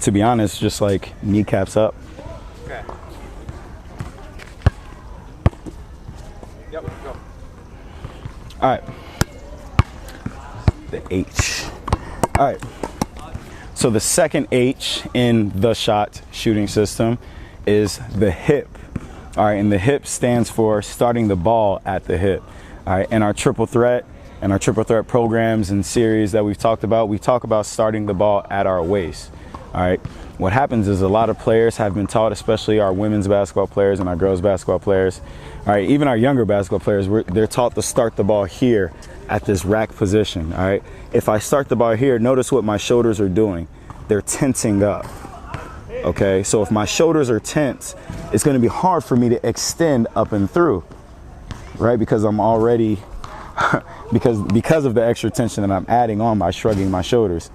to be honest, just like kneecaps up. Okay. Yep, go. All right. The H. All right. So the second H in the S.H.O.T shooting system is the hip. All right, and the hip stands for starting the ball at the hip. All right, in our triple threat programs and series that we've talked about, we talk about starting the ball at our waist. All right, what happens is a lot of players have been taught, especially our women's basketball players and our girls basketball players, all right, even our younger basketball players, they're taught to start the ball here at this rack position. All right, if I start the ball here, notice what my shoulders are doing. They're tensing up. Okay, so if my shoulders are tense, it's going to be hard for me to extend up and through, right? Because I'm already, because of the extra tension that I'm adding on by shrugging my shoulders.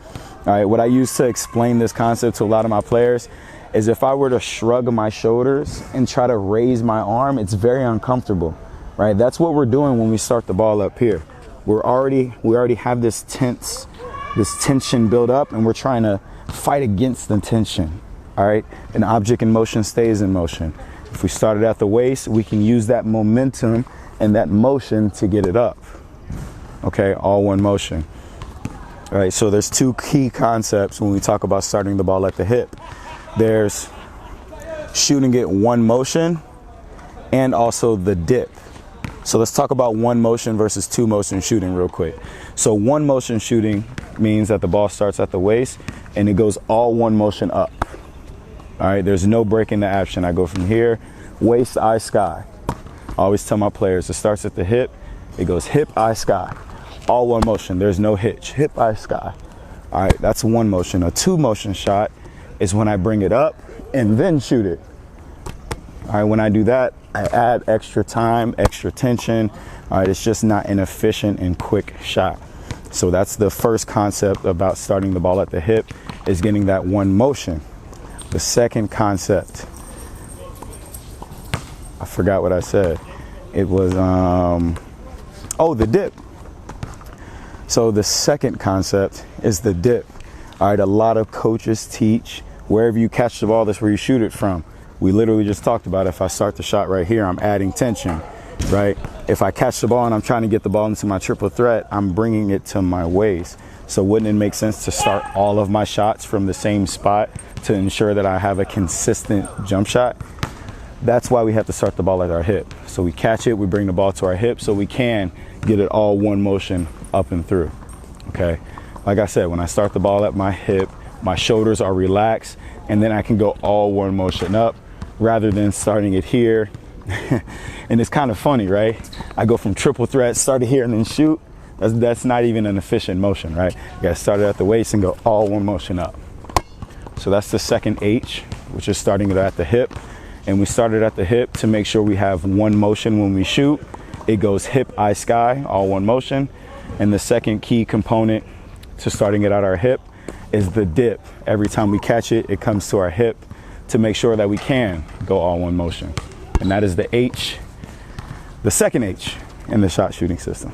All right, what I use to explain this concept to a lot of my players is if I were to shrug my shoulders and try to raise my arm, it's very uncomfortable, right? That's what we're doing when we start the ball up here. We already have this tension built up, and we're trying to fight against the tension. All right, an object in motion stays in motion. If we start it at the waist, we can use that momentum and that motion to get it up. Okay, all one motion. All right, so there's two key concepts when we talk about starting the ball at the hip. There's shooting it one motion and also the dip. So let's talk about one motion versus two motion shooting real quick. So one motion shooting means that the ball starts at the waist and it goes all one motion up. All right, there's no break in the action. I go from here, waist, eye, sky. I always tell my players it starts at the hip, it goes hip, eye, sky. All one motion, there's no hitch, hip, eye, sky. All right, that's one motion. A two motion shot is when I bring it up and then shoot it. All right, when I do that, I add extra time, extra tension. All right, it's just not an efficient and quick shot. So that's the first concept about starting the ball at the hip, is getting that one motion. The second concept, I forgot what I said. It was, the dip. So the second concept is the dip. All right, a lot of coaches teach wherever you catch the ball, that's where you shoot it from. We literally just talked about if I start the shot right here, I'm adding tension, right? If I catch the ball and I'm trying to get the ball into my triple threat, I'm bringing it to my waist. So wouldn't it make sense to start all of my shots from the same spot to ensure that I have a consistent jump shot? That's why we have to start the ball at our hip. So we catch it, we bring the ball to our hip so we can get it all one motion up and through, okay? Like I said, when I start the ball at my hip, my shoulders are relaxed, and then I can go all one motion up rather than starting it here. And it's kind of funny, right? I go from triple threat, start it here and then shoot. That's not even an efficient motion, right? You gotta start it at the waist and go all one motion up. So that's the second H, which is starting it at the hip. And we started at the hip to make sure we have one motion when we shoot. It goes hip, eye, sky, all one motion. And the second key component to starting it at our hip is the dip. Every time we catch it, it comes to our hip to make sure that we can go all one motion. And that is the H, the second H in the S.H.O.T shooting system.